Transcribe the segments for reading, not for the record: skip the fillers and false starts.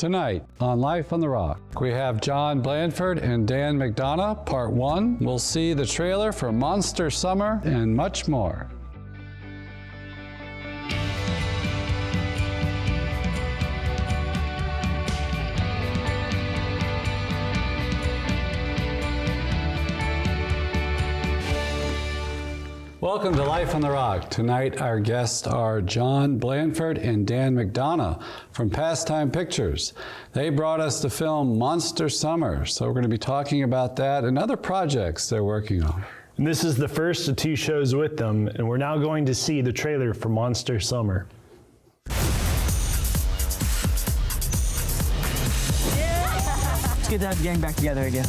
Tonight on Life on the Rock, we have John Blanford and Dan Mcdonough, Part 1. We'll see the trailer for Monster Summer and much more. Welcome to Life on the Rock. Tonight our guests are John Blanford and Dan Mcdonough from Pastime Pictures. They brought us the film Monster Summer, so we're going to be talking about that and other projects they're working on. And this is the first of 2 shows with them, and we're now going to see the trailer for Monster Summer. Let's get that gang back together again.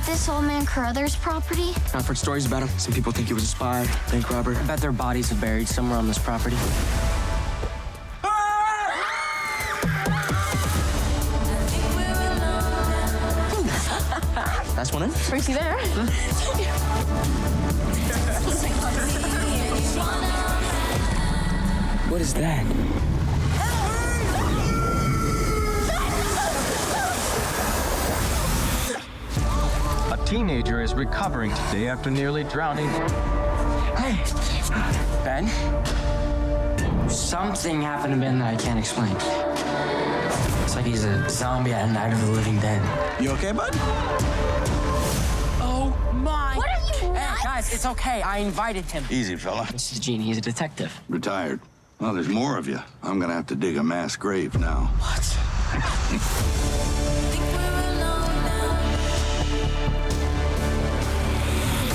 This old man Carruthers' property? I've heard stories about him. Some people think he was a spy, bank robber. I bet their bodies are buried somewhere on this property. That's one in. Tracy there. What is that? A teenager is recovering today after nearly drowning. Hey, Ben? Something happened to Ben that I can't explain. It's like he's a zombie at Night of the Living Dead. You okay, bud? Oh my! What are you Hey, nuts? guys, it's okay. I invited him. Easy, fella. This is Gene. He's a detective. Retired. Well, there's more of you. I'm gonna have to dig a mass grave now. What?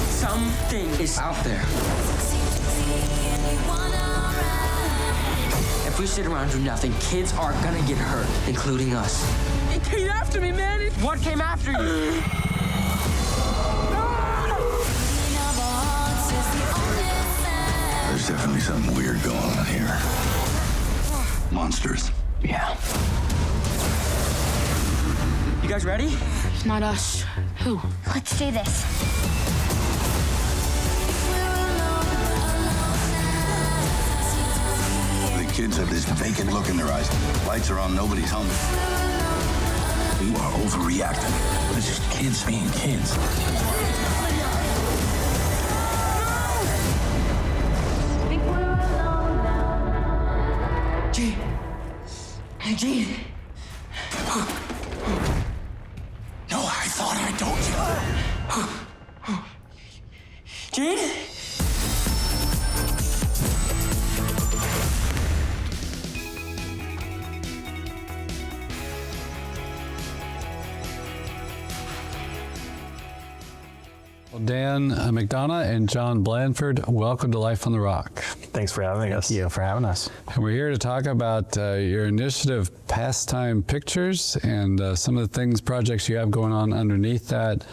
Something is out there. If we sit around and do nothing, kids are gonna get hurt, including us. It came after me, man! What came after you? There's definitely something weird going on here. Monsters. Yeah. You guys ready? Not us. Who? Let's do this. The kids have this vacant look in their eyes. Lights are on, nobody's home. You are overreacting. But it's just kids being kids. Gene. Hey, Gene. No, I thought I told you. Gene? Well, Dan Mcdonough and John Blanford, welcome to Life on the Rock. Thanks for having us. Thank you for having us. And we're here to talk about your initiative, Pastime Pictures, and some of the projects you have going on underneath that.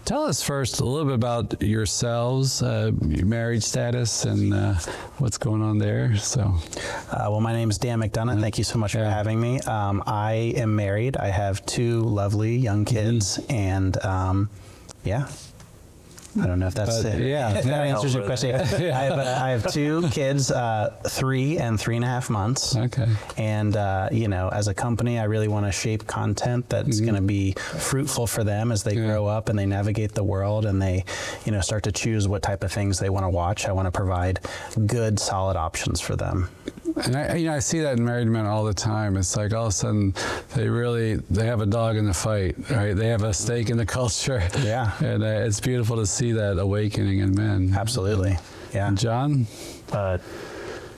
Tell us first a little bit about yourselves, your marriage status, and what's going on there. Well, my name is Dan Mcdonough. Thank you so much for having me. I am married. I have 2 lovely young kids, and yeah. I don't know if that's it. Yeah, If that answers your question. I have 2 kids, 3 and 3.5 months. Okay. And as a company, I really want to shape content that's going to be fruitful for them as they grow up and they navigate the world and they, start to choose what type of things they want to watch. I want to provide good, solid options for them. And I see that in married men all the time. It's like all of a sudden they have a dog in the fight, right? They have a stake in the culture. Yeah. And it's beautiful to see that awakening in men. Absolutely. Yeah. And John? I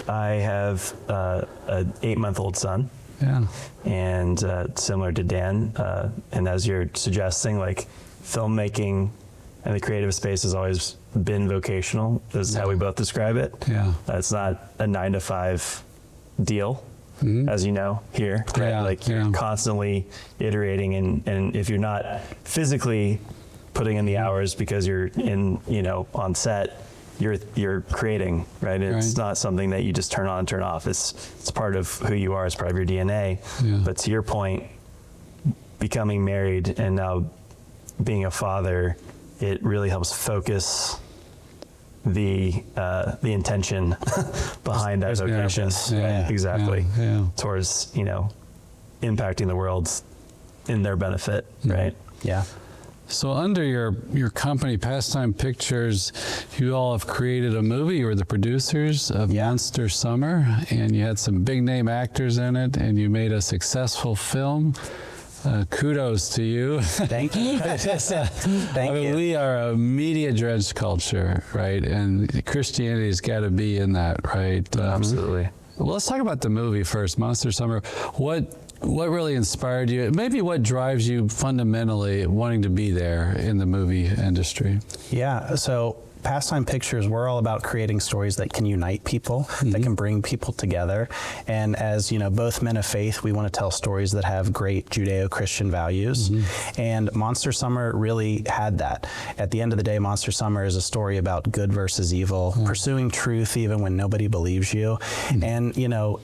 have an 8-month-old son. Yeah. And similar to Dan, and as you're suggesting, like filmmaking and the creative space has always been vocational. This is how we both describe it. Yeah. It's not a 9-to-5 deal, as you know, here. Right? Yeah, Like you're constantly iterating, and if you're not physically putting in the hours because you're in, on set, you're creating, right? It's not something that you just turn on, turn off. It's part of who you are. It's part of your DNA. Yeah. But to your point, becoming married and now being a father, it really helps focus the intention behind that vocation. Exactly. Towards, impacting the world in their benefit, right? Yeah. So under your company, Pastime Pictures, you all have created a movie. You were the producers of Monster Summer, and you had some big name actors in it, and you made a successful film. Kudos to you. Thank you. Thank you. We are a media-drenched culture, right? And Christianity's got to be in that, right? Absolutely. Well, let's talk about the movie first, Monster Summer. What really inspired you? Maybe what drives you fundamentally wanting to be there in the movie industry? Yeah, so Pastime Pictures, we're all about creating stories that can unite people, that can bring people together. And as both men of faith, we want to tell stories that have great Judeo-Christian values. And Monster Summer really had that. At the end of the day, Monster Summer is a story about good versus evil, pursuing truth even when nobody believes you. And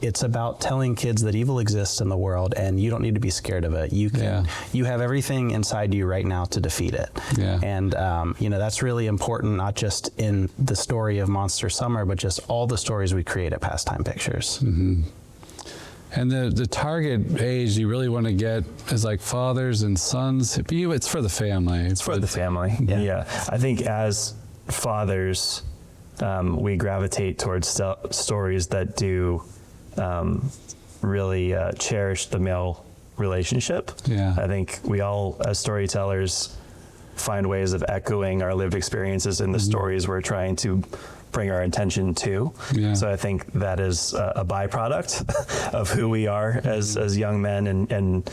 it's about telling kids that evil exists in the world, and you don't need to be scared of it. You can, you have everything inside you right now to defeat it. And that's really important, not just in the story of Monster Summer, but just all the stories we create at Pastime Pictures. And the target age you really want to get is like fathers and sons. It's for the family. It's for the family. Yeah. I think as fathers, we gravitate towards stories that do really cherish the male relationship. I think we all, as storytellers, find ways of echoing our lived experiences in the stories we're trying to bring our attention to. So I think that is a byproduct of who we are as young men and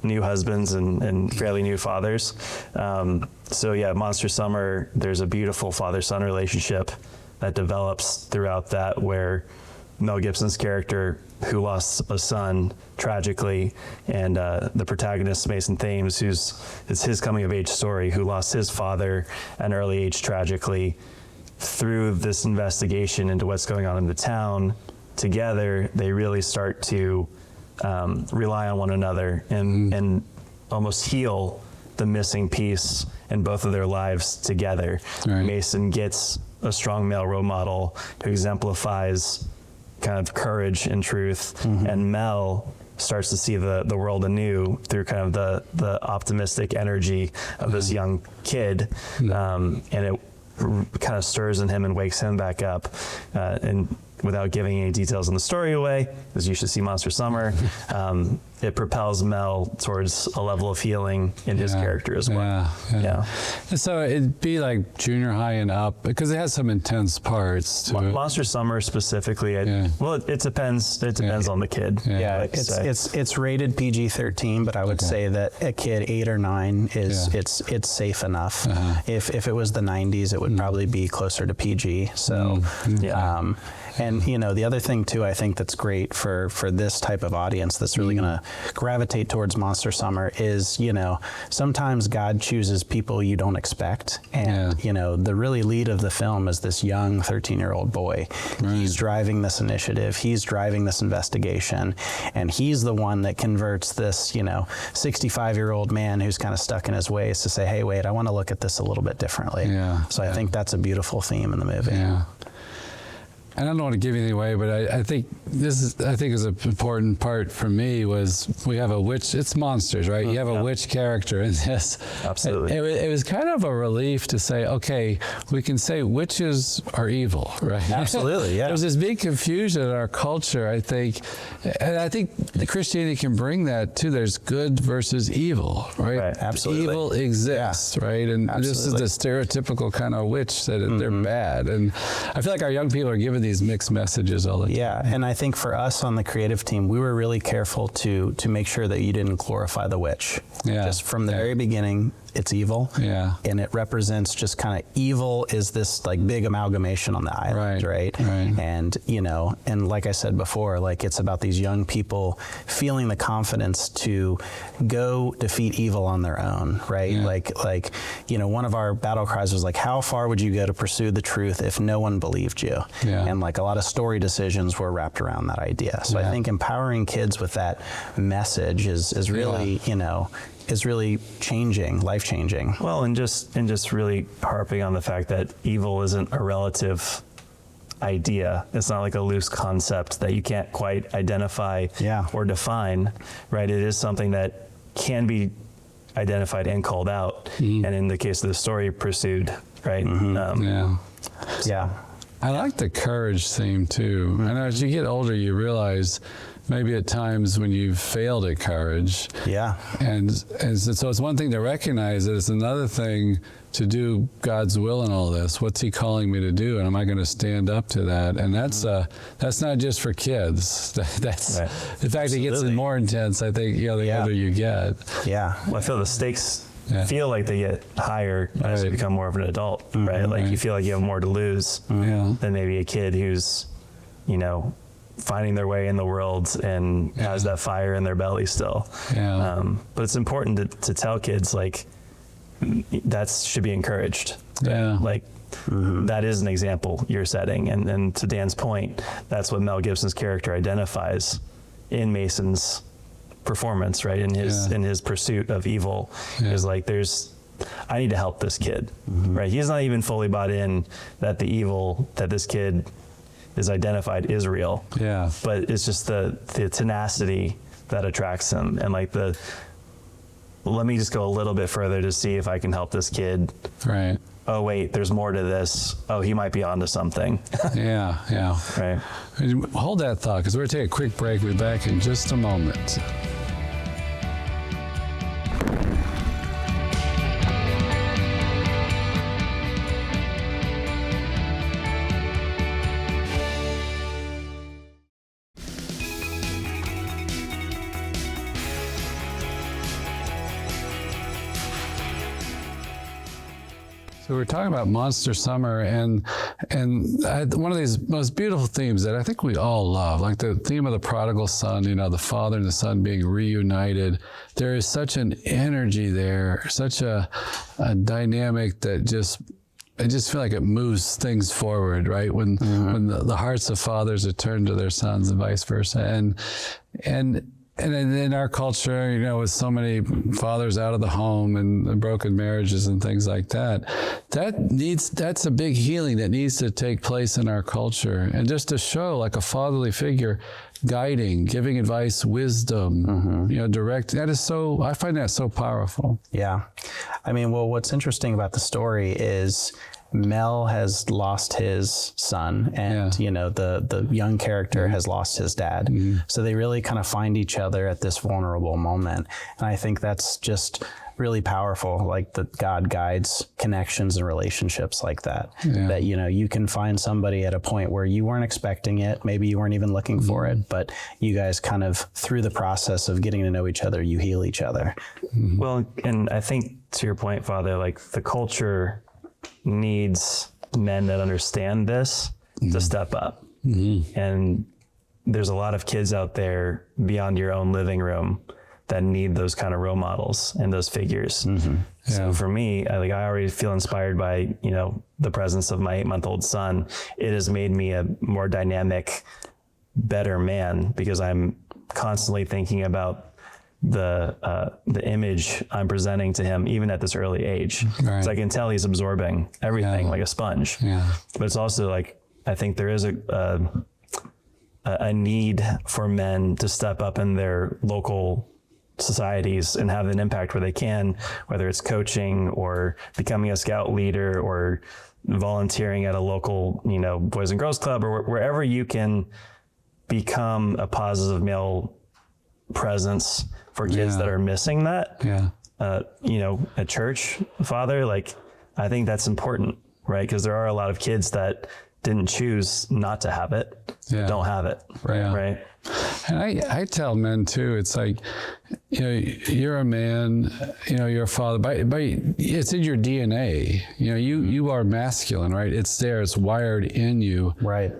new husbands and fairly new fathers. So yeah, Monster Summer, there's a beautiful father-son relationship that develops throughout that, where Mel Gibson's character, who lost a son tragically, and the protagonist, Mason Thames, it's his coming of age story, who lost his father at an early age tragically. Through this investigation into what's going on in the town, together they really start to rely on one another and almost heal the missing piece in both of their lives together. Mason gets a strong male role model who exemplifies kind of courage and truth, and Mel starts to see the world anew through kind of the optimistic energy of this young kid, and it kind of stirs in him and wakes him back up. And without giving any details on the story away, because you should see Monster Summer, it propels Mel towards a level of healing in his character as well. And so it'd be like junior high and up, because it has some intense parts to it. Monster Summer specifically, well, it depends. It depends on the kid. It's rated PG-13, but I would say that a kid 8 or 9 is it's safe enough. If it was the 90s, it would probably be closer to PG. So and the other thing too, I think that's great for this type of audience that's really going to gravitate towards Monster Summer is, sometimes God chooses people you don't expect. And, the really lead of the film is this young 13-year-old boy. He's driving this initiative. He's driving this investigation. And he's the one that converts this, 65-year-old man who's kind of stuck in his ways to say, hey, wait, I want to look at this a little bit differently. So I think that's a beautiful theme in the movie. And I don't want to give anything away, but I think is an important part for me was we have a witch. It's monsters, right? You have a witch character in this. Absolutely. It was kind of a relief to say, okay, we can say witches are evil, right? Absolutely, yeah. There's this big confusion in our culture, I think, and I think Christianity can bring that too. There's good versus evil, right? Absolutely. Evil exists, right? And this is the stereotypical kind of witch that they're bad. And I feel like our young people are given these mixed messages all the time. Yeah, and I think for us on the creative team, we were really careful to make sure that you didn't glorify the witch. Just from the very beginning, it's evil. And it represents just kind of evil is this like big amalgamation on the island, right? And, and like I said before, like it's about these young people feeling the confidence to go defeat evil on their own, right? Like, one of our battle cries was like, how far would you go to pursue the truth if no one believed you? And like a lot of story decisions were wrapped around that idea. So I think empowering kids with that message is really, is really life changing. Well, and just really harping on the fact that evil isn't a relative idea. It's not like a loose concept that you can't quite identify or define, right? It is something that can be identified and called out, and in the case of the story, pursued, right? Yeah. I like the courage theme too. And as you get older, you realize maybe at times when you've failed at courage. Yeah. And so it's one thing to recognize it. It's another thing to do God's will in all this. What's He calling me to do? And am I going to stand up to that? And that's not just for kids. That's right. In fact, it gets more intense, I think, the older you get. Yeah. Well, I feel the stakes feel like they get higher as you become more of an adult, right? Like you feel like you have more to lose than maybe a kid who's, finding their way in the world and has that fire in their belly still. But it's important to tell kids, like, that should be encouraged. Yeah. Like, that is an example you're setting. And to Dan's point, that's what Mel Gibson's character identifies in Mason's performance, right? In his pursuit of evil, is like, I need to help this kid, right? He's not even fully bought in that the evil that this kid is identified is real. Yeah. But it's just the tenacity that attracts him, and like let me just go a little bit further to see if I can help this kid. Right. Oh wait, there's more to this. Oh, he might be onto something. Yeah. Right. Hold that thought, because we're going to take a quick break. We'll be back in just a moment. So we're talking about Monster Summer, and one of these most beautiful themes that I think we all love, like the theme of the prodigal son, the father and the son being reunited. There is such an energy there, such a dynamic that I just feel like it moves things forward, right? When the hearts of fathers are turned to their sons and vice versa. And in our culture, with so many fathers out of the home and broken marriages and things like that, that's a big healing that needs to take place in our culture. And just to show like a fatherly figure guiding, giving advice, wisdom, direct, I find that so powerful. Yeah. I mean, well, what's interesting about the story is Mel has lost his son, and the young character has lost his dad. So they really kind of find each other at this vulnerable moment, and I think that's just really powerful. Like that God guides connections and relationships like that. That you can find somebody at a point where you weren't expecting it, maybe you weren't even looking for it, but you guys kind of through the process of getting to know each other, you heal each other. Well, and I think to your point, Father, like the culture needs men that understand this to step up. And there's a lot of kids out there beyond your own living room that need those kind of role models and those figures. So for me, I already feel inspired by, the presence of my 8-month-old son. It has made me a more dynamic, better man, because I'm constantly thinking about the image I'm presenting to him, even at this early age. Right. So I can tell he's absorbing everything like a sponge. But it's also like, I think there is a need for men to step up in their local societies and have an impact where they can, whether it's coaching or becoming a scout leader or volunteering at a local, Boys and Girls Club, or wherever you can become a positive male presence for kids that are missing that. At church, Father, I think that's important, right? Because there are a lot of kids that didn't choose not to have it, don't have it, right? And I tell men too, it's like, you're a man, you're a father, it's in your DNA, you are masculine, right? It's there, it's wired in you. Right.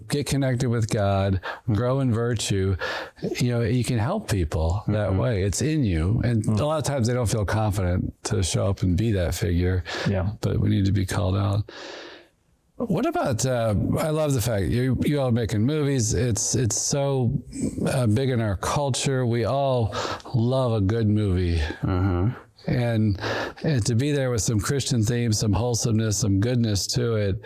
Get connected with God, grow in virtue, you can help people that way. It's in you. And a lot of times they don't feel confident to show up and be that figure. But we need to be called out. What about? I love the fact you all are making movies. It's so big in our culture. We all love a good movie. And to be there with some Christian themes, some wholesomeness, some goodness to it,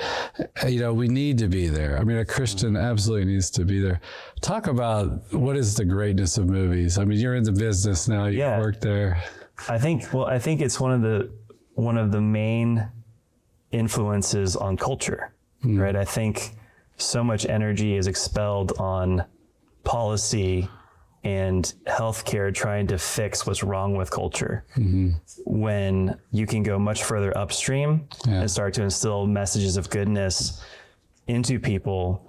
we need to be there. I mean, a Christian absolutely needs to be there. Talk about what is the greatness of movies. I mean, you're in the business now. You work there. I think it's one of the main influences on culture, right? I think so much energy is expelled on policy and healthcare trying to fix what's wrong with culture, when you can go much further upstream and start to instill messages of goodness into people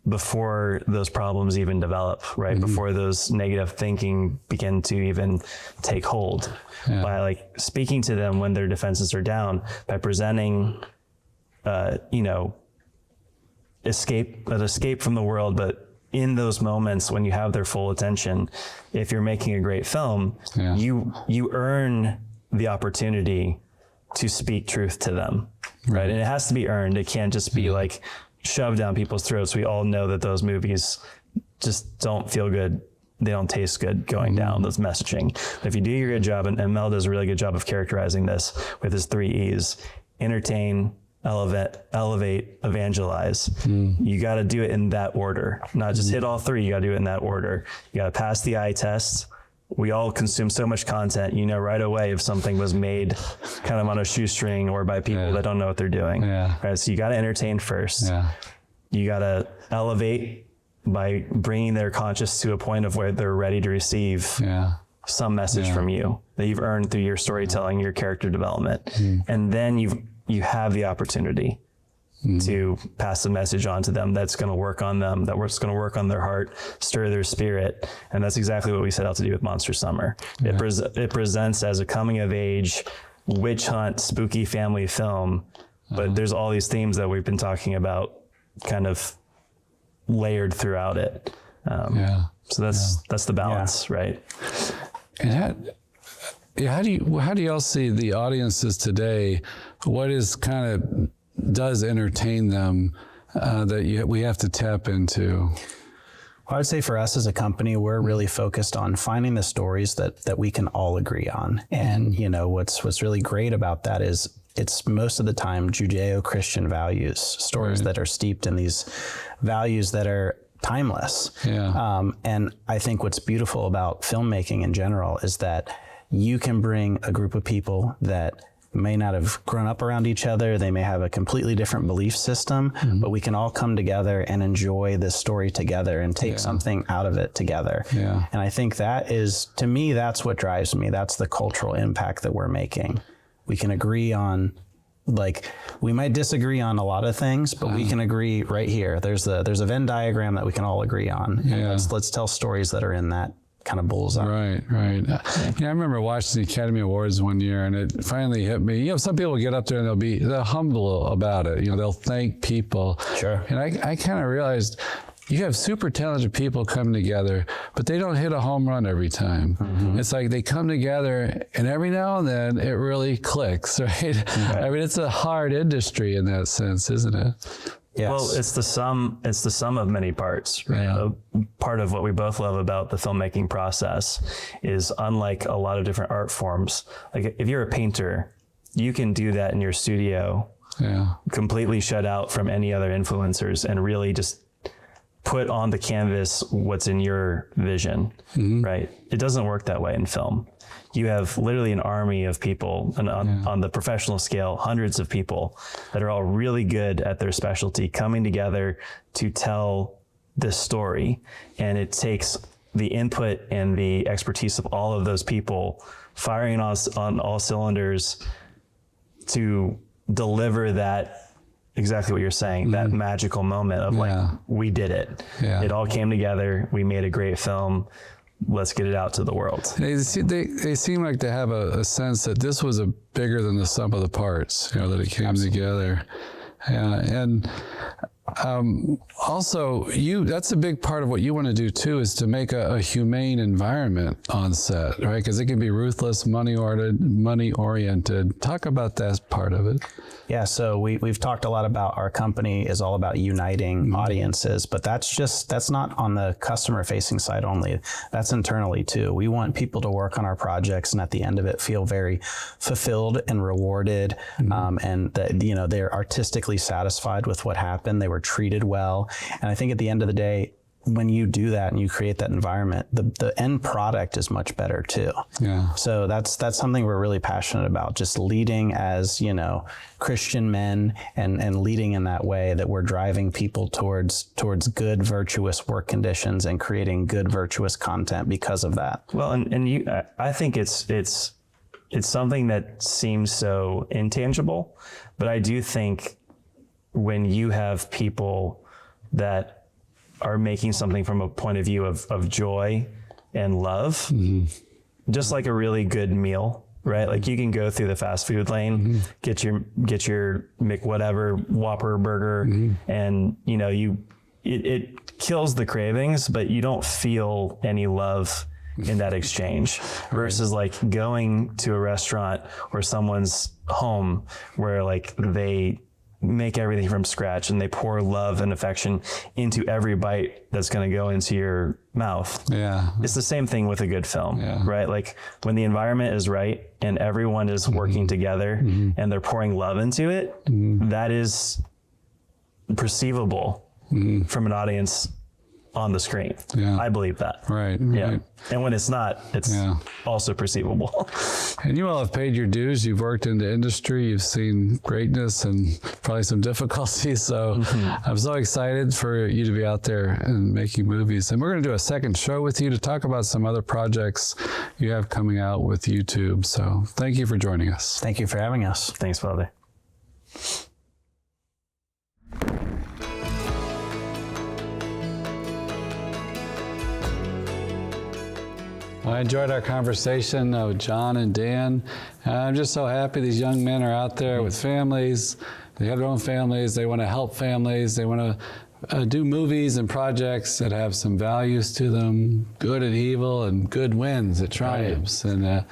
before those problems even develop, right? Before those negative thinking begin to even take hold, by like speaking to them when their defenses are down, by presenting, escape from the world, but in those moments when you have their full attention, if you're making a great film, you earn the opportunity to speak truth to them, right? And it has to be earned. It can't just be like shoved down people's throats. We all know that those movies just don't feel good. They don't taste good going down, those messaging. But if you do your good job, and Mel does a really good job of characterizing this with his 3 E's: entertain, elevate, evangelize. You got to do it in that order, not just hit all 3. You got to do it in that order. You got to pass the eye test. We all consume so much content, right away if something was made kind of on a shoestring or by people that don't know what they're doing. Right? So you got to entertain first. You got to elevate by bringing their conscious to a point of where they're ready to receive some message from you that you've earned through your storytelling, your character development. And then you have the opportunity to pass a message on to them that's going to work on them, that's going to work on their heart, stir their spirit. And that's exactly what we set out to do with Monster Summer. It presents as a coming of age, witch hunt, spooky family film, but there's all these themes that we've been talking about kind of layered throughout it. So that's the balance, right? And how do y'all see the audiences today? What is kind of does entertain them that we have to tap into? I would say for us as a company, we're really focused on finding the stories that we can all agree on. And what's really great about that is it's most of the time Judeo-Christian values, stories that are steeped in these values that are timeless. And I think what's beautiful about filmmaking in general is that you can bring a group of people that may not have grown up around each other. They may have a completely different belief system, but we can all come together and enjoy this story together and take something out of it together. And I think that is, to me, that's what drives me. That's the cultural impact that we're making. We can agree on, we might disagree on a lot of things, but we can agree right here. There's a Venn diagram that we can all agree on. And let's tell stories that are in that kind of bullseye. Right. I remember watching the Academy Awards one year, and it finally hit me. Some people get up there and they're humble about it. They'll thank people. Sure. And I kind of realized you have super talented people come together, but they don't hit a home run every time. It's like they come together, and every now and then it really clicks, right? I mean, it's a hard industry in that sense, isn't it? Yes. Well, it's the sum of many parts, right? Part of what we both love about the filmmaking process is, unlike a lot of different art forms, like if you're a painter, you can do that in your studio, completely shut out from any other influencers and really just put on the canvas what's in your vision, right? It doesn't work that way in film. You have literally an army of people, and on the professional scale, hundreds of people that are all really good at their specialty coming together to tell this story. And it takes the input and the expertise of all of those people firing on all cylinders to deliver that, exactly what you're saying, that magical moment of we did it. It all came together. We made a great film. Let's get it out to the world. They seem like they have a sense that this was bigger than the sum of the parts, that it came together. And Also, that's a big part of what you want to do too, is to make a humane environment on set, right? Because it can be ruthless, money oriented. Talk about that part of it. Yeah, so we've talked a lot about our company is all about uniting audiences, but that's not on the customer facing side only. That's internally too. We want people to work on our projects and at the end of it feel very fulfilled and rewarded, and that they're artistically satisfied with what happened. They were treated well, and I think at the end of the day, when you do that and you create that environment, the end product is much better too. Yeah. So that's something we're really passionate about, just leading as, Christian men and leading in that way that we're driving people towards good, virtuous work conditions and creating good, virtuous content because of that. Well, and I think it's something that seems so intangible, but I do think when you have people that are making something from a point of view of joy and love, just like a really good meal, right? Like you can go through the fast food lane, get your McWhatever Whopper burger, and it kills the cravings, but you don't feel any love in that exchange versus like going to a restaurant or someone's home where like they make everything from scratch and they pour love and affection into every bite that's going to go into your mouth. Yeah. It's the same thing with a good film, right? Like when the environment is right and everyone is working together and they're pouring love into it, that is perceivable from an audience on the screen. Yeah. I believe that. Right. Yeah. Right. And when it's not, it's also perceivable. And you all have paid your dues. You've worked in the industry. You've seen greatness and probably some difficulties. So I'm so excited for you to be out there and making movies. And we're going to do a second show with you to talk about some other projects you have coming out with YouTube. So thank you for joining us. Thank you for having us. Thanks, Father. I enjoyed our conversation with John and Dan. I'm just so happy these young men are out there with families. They have their own families. They want to help families. They want to do movies and projects that have some values to them, good and evil, and good wins, it triumphs. Right. And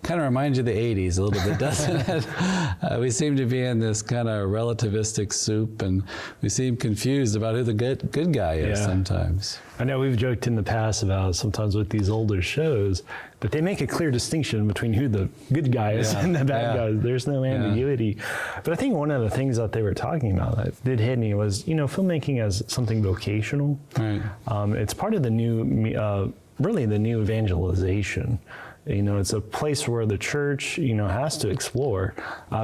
kind of reminds you of the 80s a little bit, doesn't it? We seem to be in this kind of relativistic soup, and we seem confused about who the good guy is sometimes. I know we've joked in the past about sometimes with these older shows that they make a clear distinction between who the good guy is and the bad guy. There's no ambiguity. But I think one of the things that they were talking about that did hit me was, filmmaking as something vocational. Right. It's part of the new, really the new evangelization. It's a place where the church, has to explore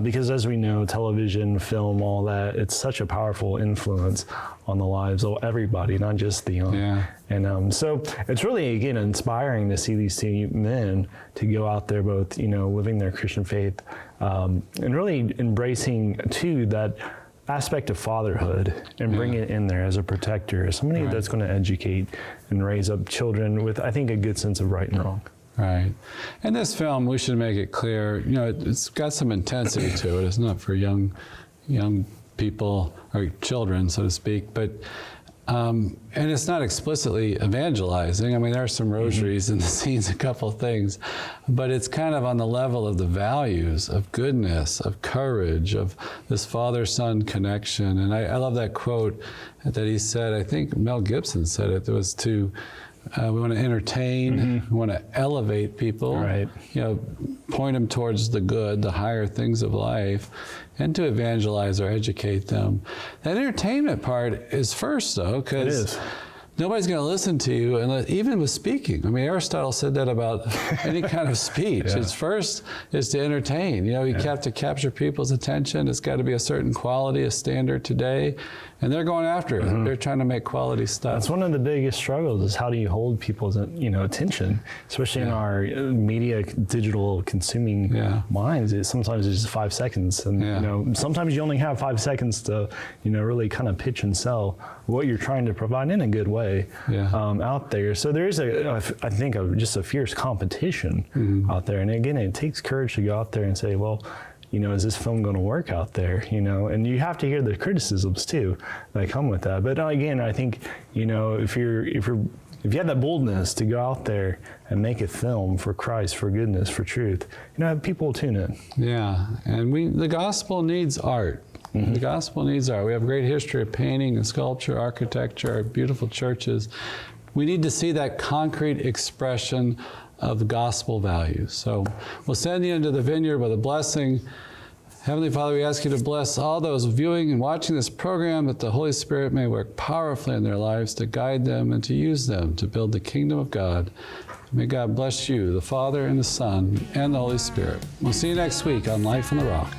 because as we know, television, film, all that, it's such a powerful influence on the lives of everybody, not just the young. Yeah. And so it's really, again, inspiring to see these two men to go out there both, living their Christian faith and really embracing, too, that aspect of fatherhood and bring it in there as a protector, as somebody that's going to educate and raise up children with, I think, a good sense of right and wrong. Right. And this film, we should make it clear, it's got some intensity to it. It's not for young people or children, so to speak, but and it's not explicitly evangelizing. I mean, there are some rosaries in the scenes, a couple of things, but it's kind of on the level of the values of goodness, of courage, of this father-son connection. And I love that quote that he said, I think Mel Gibson said it, was to we want to entertain, we want to elevate people, point them towards the good, the higher things of life, and to evangelize or educate them. That entertainment part is first, though, because nobody's going to listen to you, unless, even with speaking. I mean, Aristotle said that about any kind of speech. It's first is to entertain. You have to capture people's attention. It's got to be a certain quality, a standard today. And they're going after it. They're trying to make quality stuff. That's one of the biggest struggles is how do you hold people's attention, especially in our media, digital consuming minds. Sometimes it's just 5 seconds. And sometimes you only have 5 seconds to really kind of pitch and sell what you're trying to provide in a good way out there. So there is I think just a fierce competition out there. And again, it takes courage to go out there and say, well, is this film going to work out there? And you have to hear the criticisms too that come with that. But again, I think, if you have that boldness to go out there and make a film for Christ, for goodness, for truth, people will tune in. Yeah, and the gospel needs art. Mm-hmm. The gospel needs art. We have a great history of painting and sculpture, architecture, beautiful churches. We need to see that concrete expression of the gospel values. So we'll send you into the vineyard with a blessing. Heavenly Father, we ask you to bless all those viewing and watching this program, that the Holy Spirit may work powerfully in their lives to guide them and to use them to build the kingdom of God. May God bless you, the Father and the Son and the Holy Spirit. We'll see you next week on Life on the Rock.